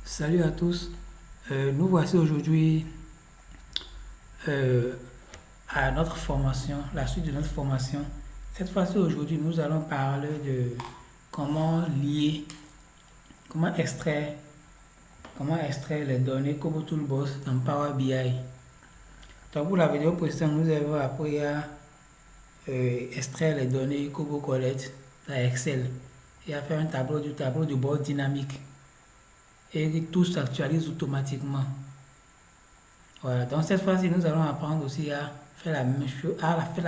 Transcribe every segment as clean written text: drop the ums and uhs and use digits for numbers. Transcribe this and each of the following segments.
Salut à tous. Nous voici aujourd'hui euh, à notre formation, la suite de notre formation. Cette fois-ci, aujourd'hui, nous allons parler de comment lier, comment extraire, comment extraire les données Kobo Toolbox dans Power BI. Donc, pour la vidéo précédente, nous avons appris à extraire les données Kobo Collect dans Excel et à faire un tableau de bord dynamique et tout s'actualise automatiquement. Voilà, donc cette fois-ci, nous allons apprendre aussi à faire la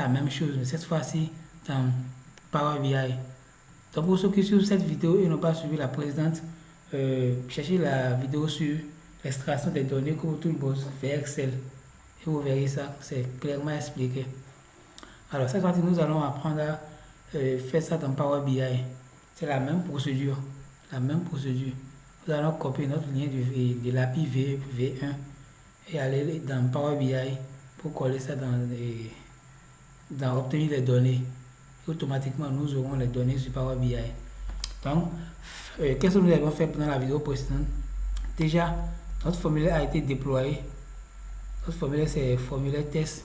même chose, mais cette fois-ci dans Power BI. Donc pour ceux qui suivent cette vidéo et n'ont pas suivi la précédente, cherchez la vidéo sur l'extraction des données Kobo Toolbox vers Excel et vous verrez ça, c'est clairement expliqué. Alors cette fois-ci, nous allons apprendre à faire ça dans Power BI. C'est la même procédure, la même procédure. Nous allons copier notre lien de l'API V1 et aller dans Power BI pour coller ça dans obtenir les données. Et automatiquement, nous aurons les données sur Power BI. Donc, qu'est-ce que nous avons fait pendant la vidéo précédente? Déjà, notre formulaire a été déployé. Notre formulaire, c'est formulaire test.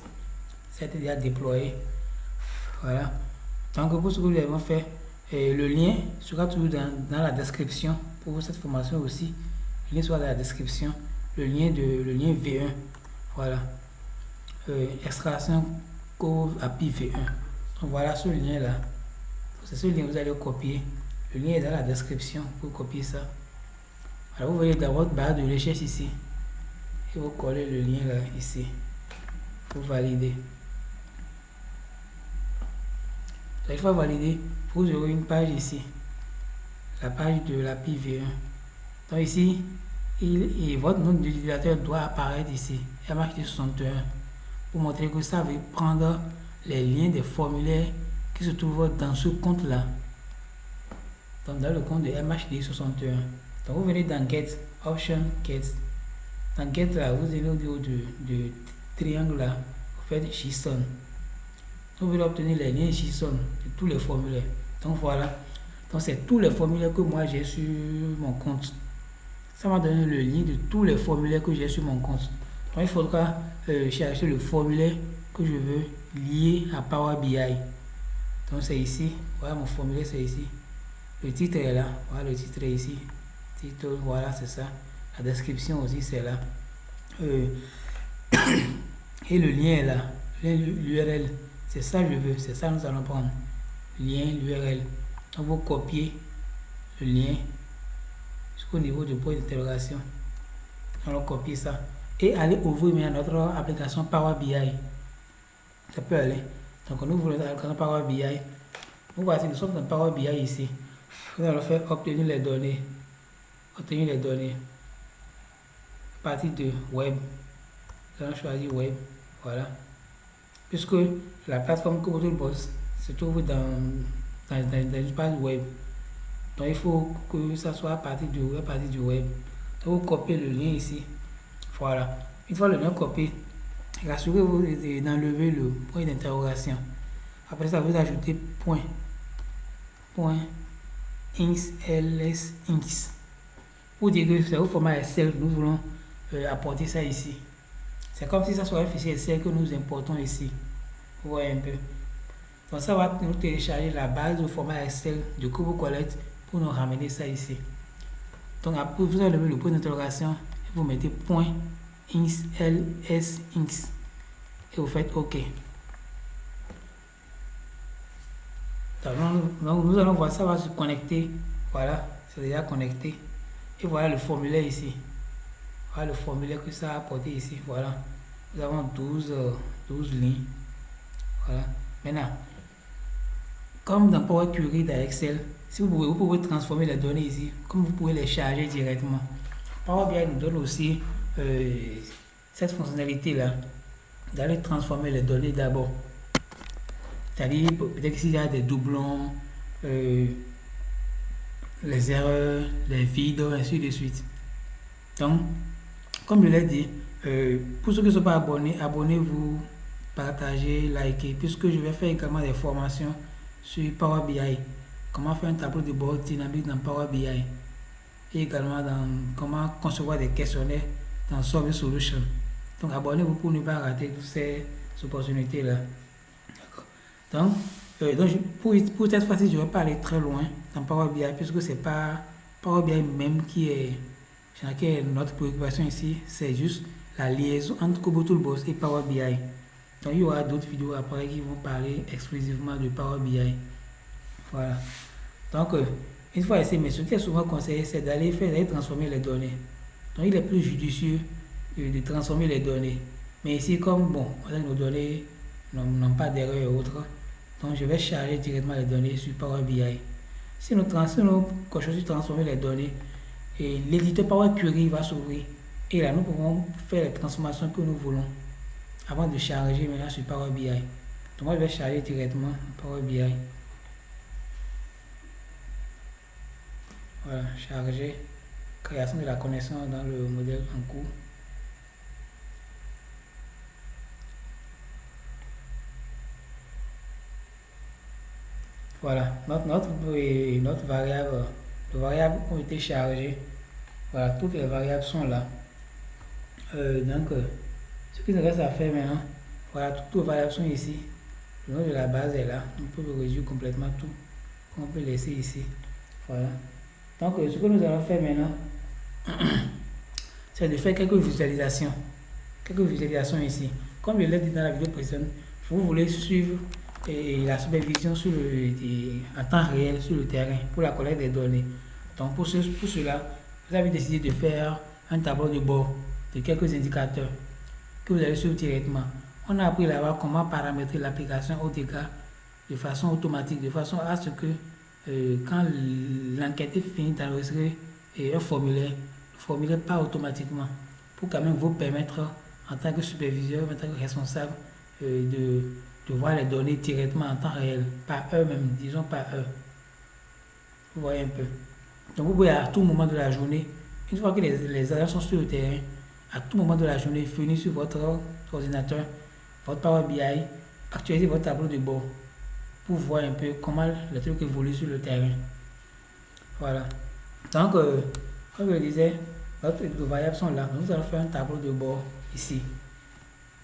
Ça a été déjà déployé. Voilà. Donc, pour ce que nous avons fait, le lien sera toujours dans la description pour cette formation aussi. Le lien sera dans la description. Le lien V1. Voilà. Extraction Cove API V1. Donc voilà ce lien là. C'est ce lien que vous allez copier. Le lien est dans la description pour copier ça. Alors vous voyez dans votre barre de recherche ici. Et vous collez le lien là ici. Pour valider. Une fois validé, vous aurez une page ici. La page de l'API V1. Donc ici, votre nom d'utilisateur doit apparaître ici. Il y a marqué 61 pour montrer que ça veut prendre les liens des formulaires qui se trouvent dans ce compte-là. Donc dans le compte de MHD61. Donc vous venez dans Get, Option Get. Dans Get là, vous allez au niveau de triangle là, vous faites JSON. Vous voulez obtenir les liens JSON de tous les formulaires. Donc voilà. Donc c'est tous les formulaires que moi j'ai sur mon compte. Ça m'a donné le lien de tous les formulaires que j'ai sur mon compte. Donc il faudra chercher le formulaire que je veux lier à Power BI. Donc c'est ici. Voilà mon formulaire, c'est ici. Le titre est là. Voilà, le titre est ici. Titre, voilà, c'est ça. La description aussi, c'est là. Et le lien est là. L'URL. C'est ça que je veux. C'est ça que nous allons prendre. Lien, l'URL. Donc vous copiez le lien jusqu'au niveau du point d'interrogation. On copie ça et aller ouvrir notre application Power BI. Ça peut aller. Donc nous voulons l'application Power BI. Nous voici, nous sommes dans Power BI ici. Nous allons faire obtenir les données. Obtenir les données. À partir de web. Nous allons choisir web. Voilà. Puisque la plateforme Kobo Toolbox se trouve dans une page web. Donc il faut que ça soit à partir du web. Donc vous copiez le lien ici. Voilà. Une fois le lien copié, rassurez-vous d'enlever le point d'interrogation. Après ça, vous ajoutez point ls pour dire que c'est au format Excel, nous voulons apporter ça ici. C'est comme si ça soit un fichier Excel que nous importons ici. Vous voyez un peu. Donc ça va nous télécharger la base du format Excel de Kobo Collect pour nous ramener ça ici. Donc après vous allez lever le point d'interrogation et vous mettez point ls et vous faites OK. Donc nous allons voir ça va se connecter. Voilà, c'est déjà connecté. Et voilà le formulaire ici. Voilà le formulaire que ça a apporté ici. Voilà. Nous avons 12 lignes. Voilà. Maintenant, comme dans Power Query dans Excel, si vous pouvez transformer les données ici, comme vous pouvez les charger directement. Power BI nous donne aussi cette fonctionnalité-là d'aller transformer les données d'abord. C'est-à-dire, peut-être s'il y a des doublons, les erreurs, les vides, ainsi de suite. Donc, comme je l'ai dit, pour ceux qui ne sont pas abonnés, abonnez-vous, partagez, likez, puisque je vais faire également des formations sur Power BI. Comment faire un tableau de bord dynamique dans Power BI. et également dans comment concevoir des questionnaires dans Solve Solution. Donc abonnez-vous pour ne pas rater toutes ces opportunités-là. Donc, pour cette fois-ci, je ne vais pas aller très loin dans Power BI puisque c'est pas Power BI même qui est notre préoccupation ici, c'est juste la liaison entre Kobo Toolbox et Power BI. Donc il y aura d'autres vidéos après qui vont parler exclusivement de Power BI. Voilà. Donc une fois ici, mais ce qui est souvent conseillé, c'est d'aller transformer les données. Donc il est plus judicieux de transformer les données. Mais ici, comme bon, nos données n'ont pas d'erreur et autres, donc je vais charger directement les données sur Power BI. Si nous cochons sur transformer les données, et l'éditeur Power Query va s'ouvrir. Et là, nous pouvons faire les transformations que nous voulons avant de charger maintenant sur Power BI. Donc moi, je vais charger directement Power BI. Voilà, charger, création de la connaissance dans le modèle en cours. Voilà, notre variable, les variables ont été chargées. Voilà, toutes les variables sont là. Ce qui nous reste à faire maintenant, voilà, toutes les variables sont ici. Le nom de la base est là. On peut le réduire complètement tout. On peut laisser ici. Voilà. Donc, ce que nous allons faire maintenant, c'est de faire quelques visualisations. Quelques visualisations ici. Comme je l'ai dit dans la vidéo précédente, vous voulez suivre la supervision en temps réel sur le terrain pour la collecte des données. Donc, pour cela, vous avez décidé de faire un tableau de bord de quelques indicateurs que vous allez suivre directement. On a appris là-bas comment paramétrer l'application OTK de façon automatique, de façon à ce que quand l'enquête est finie d'enregistrer un formulaire, le formulaire part automatiquement pour quand même vous permettre en tant que superviseur, en tant que responsable de voir les données directement en temps réel, par heure même, disons par heure. Vous voyez un peu. Donc vous pouvez à tout moment de la journée, une fois que les agents sont sur le terrain, à tout moment de la journée, venir sur votre ordinateur, votre Power BI, actualiser votre tableau de bord pour voir un peu comment les trucs évoluent sur le terrain. Voilà. Donc, comme je le disais, nos variables sont là. Nous allons faire un tableau de bord ici.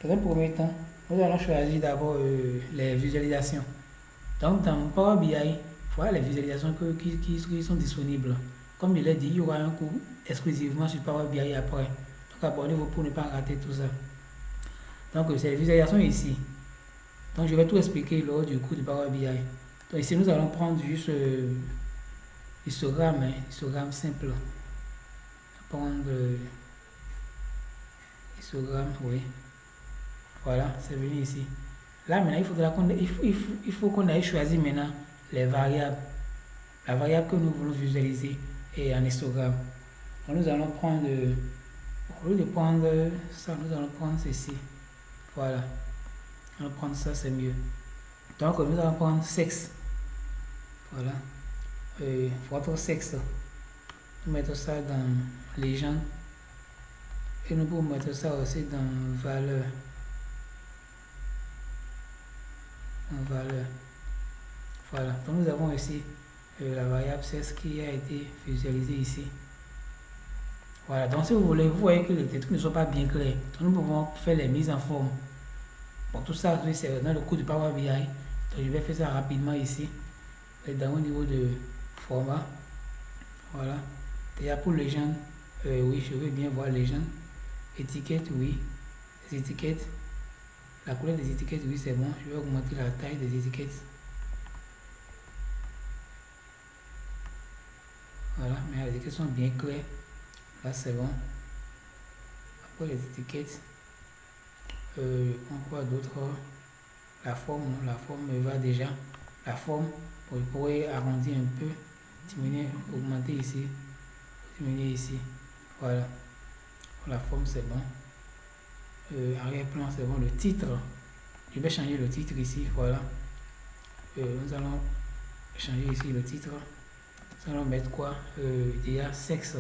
Dans un premier temps, nous allons choisir d'abord les visualisations. Donc, dans Power BI, voilà les visualisations qui sont disponibles. Comme je l'ai dit, il y aura un cours exclusivement sur Power BI après. Donc, abonnez-vous pour ne pas rater tout ça. Donc, c'est les visualisations ici. Donc, je vais tout expliquer lors du cours de Power BI. Donc, ici, nous allons prendre juste histogramme simple. Prendre histogramme, oui. Voilà, c'est venu ici. Là, maintenant, il faut qu'on aille choisir maintenant les variables. La variable que nous voulons visualiser est en histogramme. Donc, nous allons prendre, au lieu de prendre ça, nous allons prendre ceci. Voilà. On va prendre ça, c'est mieux. Donc, nous allons prendre sexe. Voilà. Votre sexe. Nous mettons ça dans légende. Et nous pouvons mettre ça aussi dans valeur. Voilà. Donc, nous avons ici la variable sexe qui a été visualisée ici. Voilà. Donc, si vous voulez, vous voyez que les trucs ne sont pas bien clairs. Donc, nous pouvons faire les mises en forme. Bon, tout ça, c'est dans le cours du Power BI. Donc, je vais faire ça rapidement ici. Dans au niveau de format. Voilà. Déjà pour légende, oui, je veux bien voir légende. Étiquette, oui. Les étiquettes. La couleur des étiquettes, oui, c'est bon. Je vais augmenter la taille des étiquettes. Voilà, mais les étiquettes sont bien claires. Là, c'est bon. Après les étiquettes, quoi d'autre? La forme me va déjà. La forme, vous pourrez arrondir un peu, diminuer, augmenter ici, diminuer ici. Voilà. La forme, c'est bon. Arrière-plan, c'est bon. Le titre, je vais changer le titre ici. Voilà. Nous allons changer ici le titre. Nous allons mettre quoi? Déjà sexe.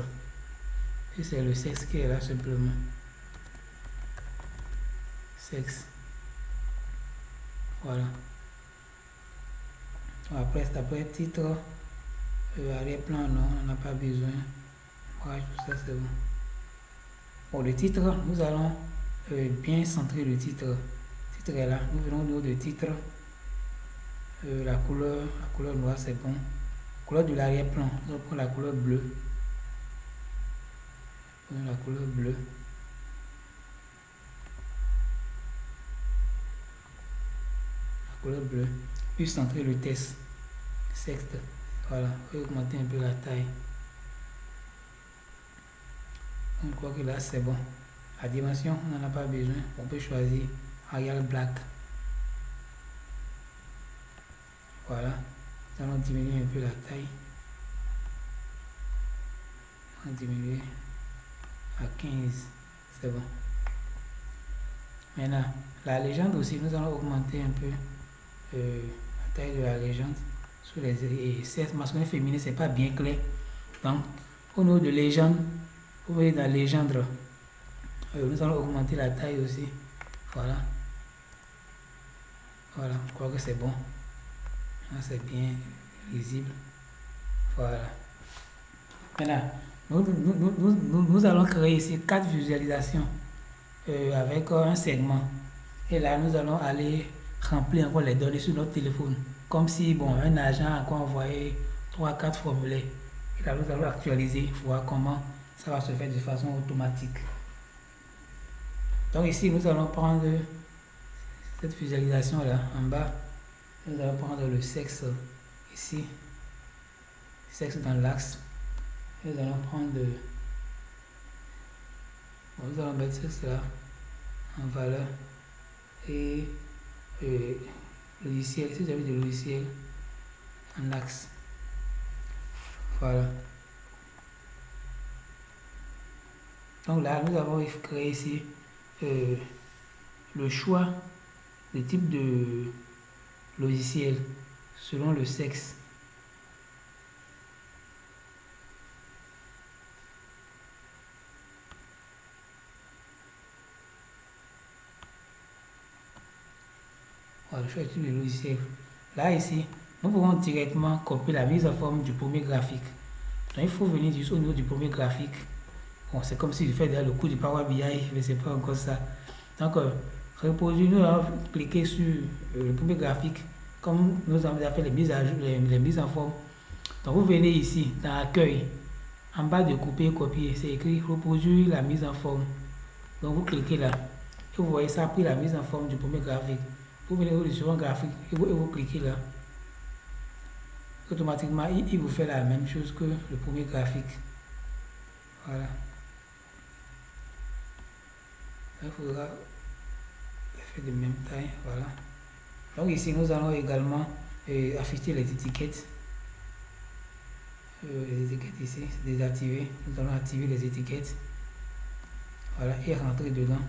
Et c'est le sexe qui est là simplement. Sexe. Voilà. Après titre, arrière-plan, non, on n'a pas besoin. Ouais, tout ça c'est bon. Pour le titre, nous allons bien centrer le titre. Le titre est là. Nous venons au niveau de titre. La couleur noire c'est bon. La couleur de l'arrière-plan, nous allons prendre la couleur bleue. La couleur bleue. La couleur bleue. Puis centrer le texte. Voilà. On va augmenter un peu la taille. Je crois que là c'est bon. La dimension, on n'en a pas besoin. On peut choisir Arial Black. Voilà. Nous allons diminuer un peu la taille. On va diminuer à 15. C'est bon. Maintenant, la légende aussi, nous allons augmenter un peu la taille de la légende. Sur les sexe masculin et féminin, c'est pas bien clair. Donc, au niveau de légende, vous voyez dans légende, nous allons augmenter la taille aussi. Voilà. Voilà, je crois que c'est bon. Là, c'est bien lisible. Voilà. Maintenant, nous allons créer ici 4 visualisations avec un segment. Et là, nous allons aller remplir encore les données sur notre téléphone. Comme si, bon, un agent a envoyé 3-4 formulaires. Et là, nous allons actualiser, voir comment ça va se faire de façon automatique. Donc ici, nous allons prendre cette visualisation-là en bas. Nous allons prendre le sexe ici. Sexe dans l'axe. Nous allons prendre nous allons mettre sexe là en valeur. Et logiciel, si vous avez des logiciels en axe. Voilà. Donc là, nous avons créé ici le choix de type de logiciel selon le sexe. Voilà, le choix de type de logiciel. Là, ici, nous pouvons directement copier la mise en forme du premier graphique. Donc, il faut venir juste au niveau du premier graphique. Bon, c'est comme si je fais déjà le coup du Power BI, mais c'est pas encore ça. Donc, reproduire, nous allons cliquer sur le premier graphique, comme nous avons déjà fait les mises à jour, les mises en forme. Donc, vous venez ici, dans Accueil, en bas de couper et copier, c'est écrit reproduire la mise en forme. Donc, vous cliquez là, et vous voyez ça a pris la mise en forme du premier graphique. Vous venez au second graphique et vous cliquez là. Automatiquement, il vous fait la même chose que le premier graphique. Voilà. Il faudra faire de même taille. Voilà. Donc ici, nous allons également afficher les étiquettes. Les étiquettes ici, c'est désactivé. Nous allons activer les étiquettes. Voilà, et rentrer dedans.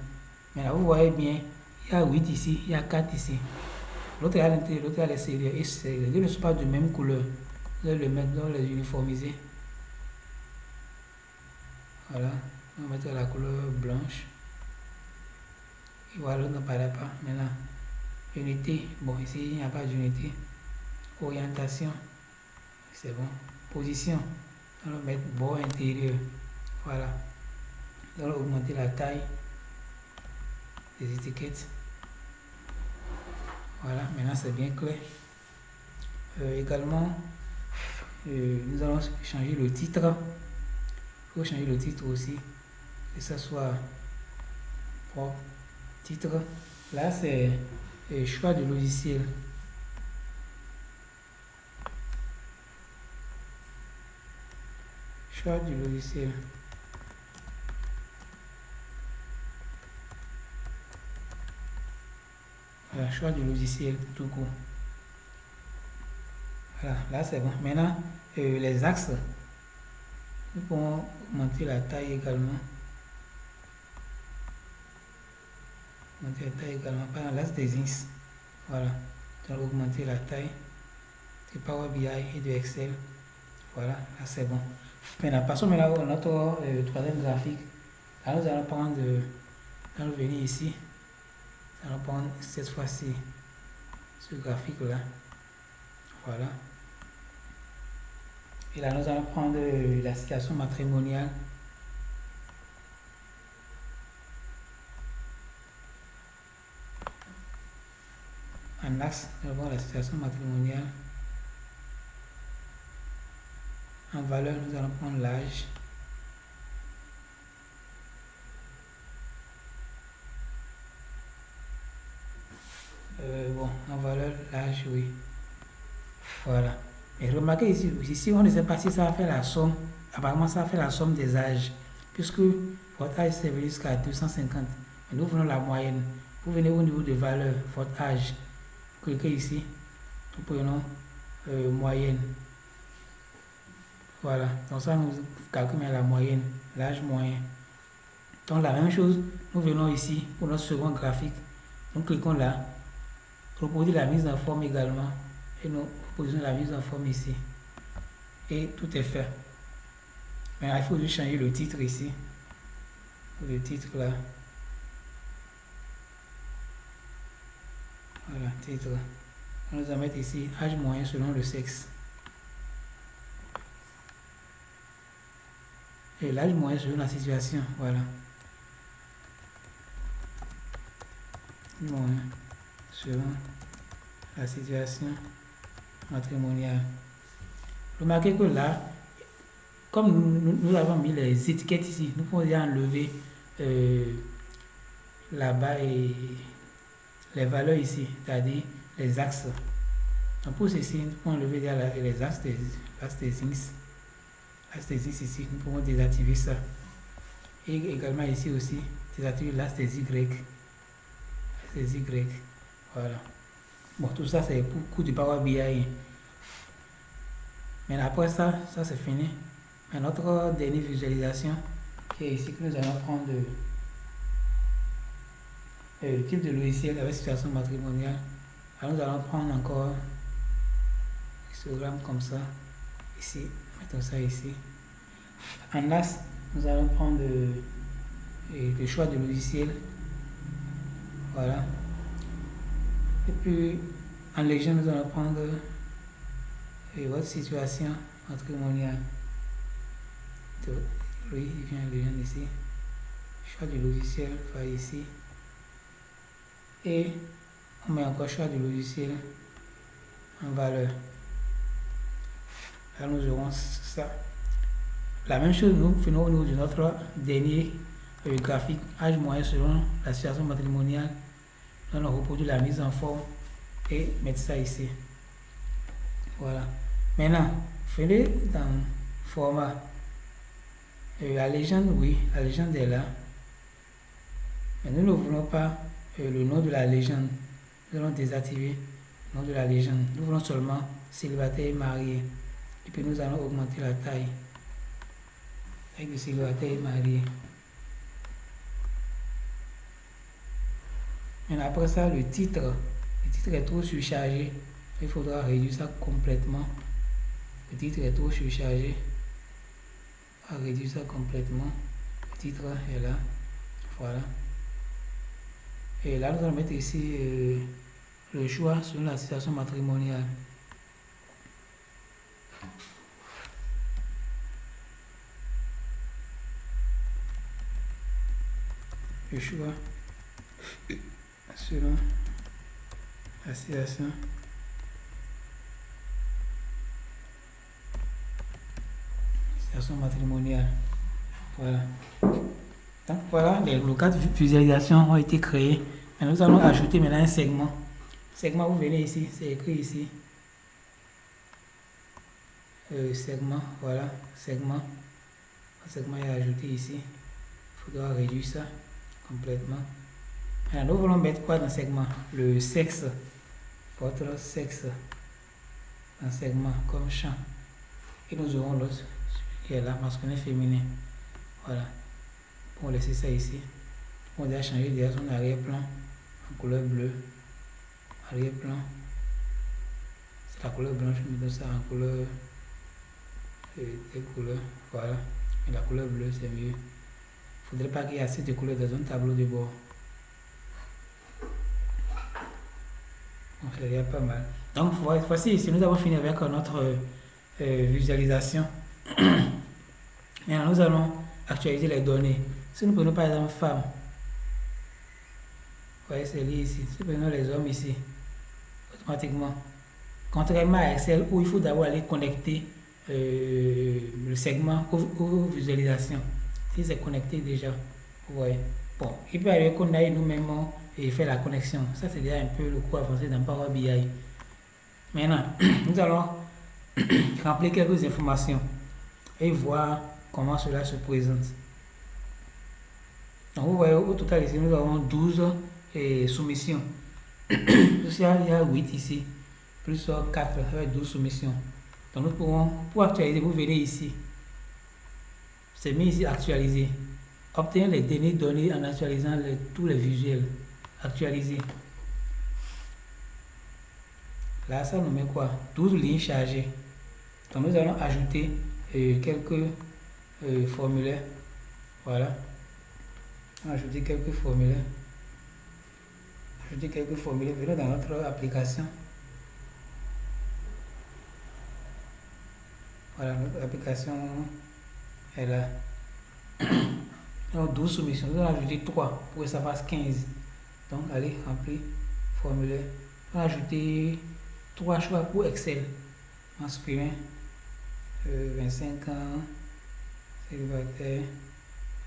Maintenant, vous voyez bien, il y a 8 ici, il y a 4 ici. L'autre est à l'intérieur, l'autre est à l'extérieur. Et les deux ne sont pas de même couleur. Vous allez le mettre dans les uniformiser. Voilà, on va mettre la couleur blanche. Et voilà, l'autre n'apparaît pas. Maintenant, unité, bon, ici il n'y a pas d'unité. Orientation, c'est bon. Position, on va mettre bord intérieur. Voilà, on va augmenter la taille des étiquettes. Voilà, maintenant c'est bien clair. Également, nous allons changer le titre. Il faut changer le titre aussi, que ça soit propre. Titre, là c'est choix de logiciel. Choix du logiciel. Voilà, choix du logiciel tout court. Voilà, là c'est bon. Maintenant, les axes, nous pouvons augmenter la taille également. Augmenter la taille également. Par exemple, l'axe des ins. Voilà, donc augmenter la taille de Power BI et de Excel. Voilà, là c'est bon. Maintenant, passons maintenant à notre troisième graphique. Là, nous allons prendre, nous allons venir ici. Nous allons prendre cette fois-ci ce graphique là. Voilà. Et là, nous allons prendre la situation matrimoniale. En axe, nous avons la situation matrimoniale. En valeur, nous allons prendre l'âge. Bon, en valeur, l'âge, oui. Voilà. Et remarquez ici, on ne sait pas si ça va faire la somme. Apparemment, ça va faire la somme des âges. Puisque votre âge s'est venu jusqu'à 250. Mais nous venons la moyenne. Vous venez au niveau de valeur, votre âge. Cliquez ici. Nous prenons moyenne. Voilà. Donc ça nous calcule la moyenne, l'âge moyen. Donc la même chose, nous venons ici pour notre second graphique. Nous cliquons là. Reproduire la mise en forme également. Et nous posons la mise en forme ici. Et tout est fait. Mais il faut juste changer le titre ici. Le titre là. Voilà, titre. On nous a mettre ici âge moyen selon le sexe. Et l'âge moyen selon la situation. Voilà. Moyen selon la situation matrimoniale. Remarquez que là, comme nous avons mis les étiquettes ici, nous pouvons déjà enlever là-bas et les valeurs ici, c'est-à-dire les axes. Donc pour ceci, nous pouvons enlever déjà les axes des X. L'axe des X ici, nous pouvons désactiver ça. Et également ici aussi, désactiver l'axe des Y. L'axe des Y. Voilà. Bon, tout ça c'est pour coup du Power BI. Mais après ça c'est fini. Mais notre dernière visualisation, qui est ici, que nous allons prendre le type de logiciel avec situation matrimoniale. Alors nous allons prendre encore un histogramme comme ça. Ici, mettons ça ici. En axe, nous allons prendre le choix de logiciel. Voilà. Et puis, en légende, nous allons prendre votre situation matrimoniale. Oui, il vient en légende ici. Choix du logiciel, va ici. Et on met encore choix du logiciel en valeur. Là, nous aurons ça. La même chose, nous faisons au niveau de notre dernier graphique, âge moyen selon la situation matrimoniale. Nous allons reproduire la mise en forme et mettre ça ici. Voilà. Maintenant, faites dans format. La légende, oui, la légende est là. Mais nous ne voulons pas le nom de la légende. Nous allons désactiver le nom de la légende. Nous voulons seulement célibataire et marié. Et puis nous allons augmenter la taille avec le célibataire et marié. Mais après ça, le titre est trop surchargé. Il faudra réduire ça complètement. Le titre est trop surchargé. On va réduire ça complètement. Le titre est là. Voilà. Et là, nous allons mettre ici le choix sur la situation matrimoniale. Le choix selon la situation matrimoniale. Voilà. Donc voilà, les cas de visualisation ont été créés. Et nous allons ajouter maintenant un segment. Segment, vous venez ici, c'est écrit ici. Segment, voilà, segment. Un segment est ajouté ici. Il faudra réduire ça complètement. Alors, nous voulons mettre quoi dans le segment? Le sexe. Votre sexe dans le segment comme champ. Et nous aurons l'autre qui est là, masculin, féminin. Voilà. On va laisser ça ici. On va changer déjà son arrière-plan en couleur bleue. Arrière-plan. C'est la couleur blanche, je mets ça en couleur. Des couleurs. Voilà. Et la couleur bleue, c'est mieux. Il ne faudrait pas qu'il y ait assez de couleurs dans un tableau de bord. Donc, il y a pas mal. Donc, voici ici, nous avons fini avec notre visualisation. Maintenant, nous allons actualiser les données. Si nous prenons par exemple femmes, vous voyez, c'est lié ici. Si nous prenons les hommes ici, automatiquement. Contrairement à Excel où il faut d'abord aller connecter le segment aux visualisations. Si c'est connecté déjà, vous voyez. Bon, il peut arriver qu'on aille nous-mêmes et faire la connexion. Ça, c'est déjà un peu le cours avancé dans Power BI. Maintenant, nous allons remplir quelques informations et voir comment cela se présente. Donc, vous voyez, au total ici, nous avons 12 soumissions. Il y a 8 ici, plus 4, ça fait 12 soumissions. Donc, nous pourrons, pour actualiser, vous venez ici. C'est mis ici, actualiser. Obtenir les données en actualisant tous les visuels. Actualiser. Là, ça nous met quoi? 12 lignes chargées. Donc, nous allons ajouter quelques formulaires. Voilà. Ajouter quelques formulaires. Venons dans notre application. Voilà, notre application est là. Donc, 12 soumissions. Nous allons ajouter 3 pour que ça fasse 15. Donc, allez, remplir formulaire. On va ajouter 3 choix pour Excel. Masculin, 25 ans, célibataire,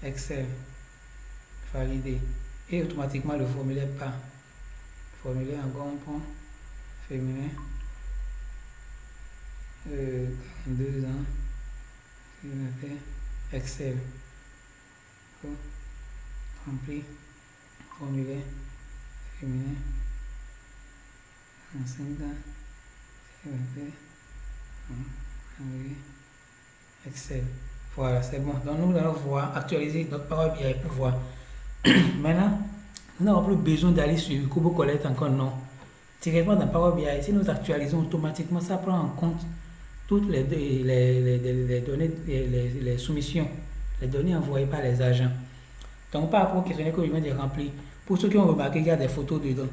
Excel, validé. Et automatiquement le formulaire part. Formulaire encore un point, féminin, 42 ans, célibataire, Excel. Rempli, formulaire, féminin, 35 ans, célibataire, Excel. Voilà, c'est bon. Donc nous allons voir, actualiser notre Power BI pour voir. Maintenant, nous n'avons plus besoin d'aller sur Kubo Collect encore, non. Directement dans Power BI, si nous actualisons automatiquement, ça prend en compte toutes les données, les soumissions, les données envoyées par les agents. Donc par rapport au questionnaire que je viens de remplir, pour ceux qui ont remarqué qu'il y a des photos dedans.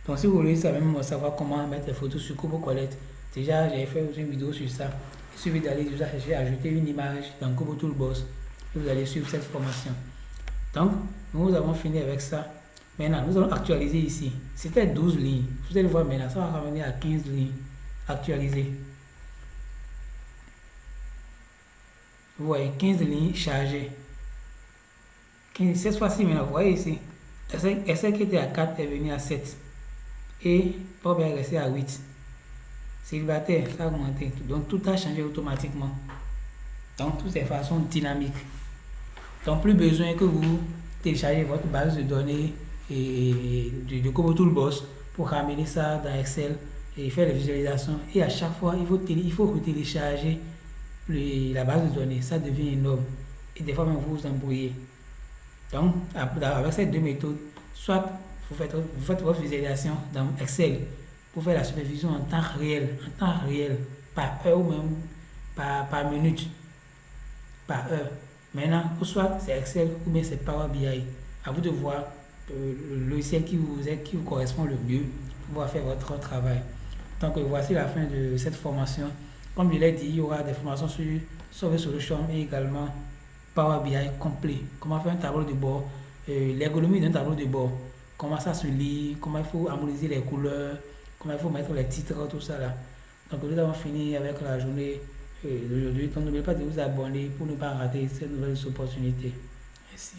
Donc si vous voulez savoir comment mettre les photos sur Kubo Collect, déjà j'ai fait une vidéo sur ça. Il suffit d'aller chercher, ajouter une image dans Kubo Toolbox et vous allez suivre cette formation. Donc nous avons fini avec ça. Maintenant nous allons actualiser ici. C'était 12 lignes. Vous allez voir maintenant, ça va ramener à 15 lignes. Actualiser. Vous voyez, 15 lignes chargées. Cette fois-ci maintenant, vous voyez ici. Celle qui était à 4 est venue à 7. Et Power BI est resté à 8. Célibataire, ça a augmenté. Donc tout a changé automatiquement. Donc toutes ces façons dynamiques. Donc plus besoin que vous téléchargez votre base de données et de Kubo Toolbox pour ramener ça dans Excel et faire les visualisations. Et à chaque fois, il faut télécharger la base de données. Ça devient énorme. Et des fois même vous vous embrouillez. Donc avec ces deux méthodes, soit vous faites votre visualisation dans Excel pour faire la supervision en temps réel, par heure ou même par minute, par heure. Maintenant, soit c'est Excel ou bien c'est Power BI. À vous de voir le logiciel qui vous correspond le mieux pour pouvoir faire votre travail. Donc voici la fin de cette formation. Comme je l'ai dit, il y aura des formations sur Solver Solution et également Power BI complet. Comment faire un tableau de bord, l'ergonomie d'un tableau de bord, comment ça se lit, comment il faut harmoniser les couleurs, comment il faut mettre les titres, tout ça là. Donc nous avons fini avec la journée d'aujourd'hui. Donc n'oubliez pas de vous abonner pour ne pas rater ces nouvelles opportunités. Merci.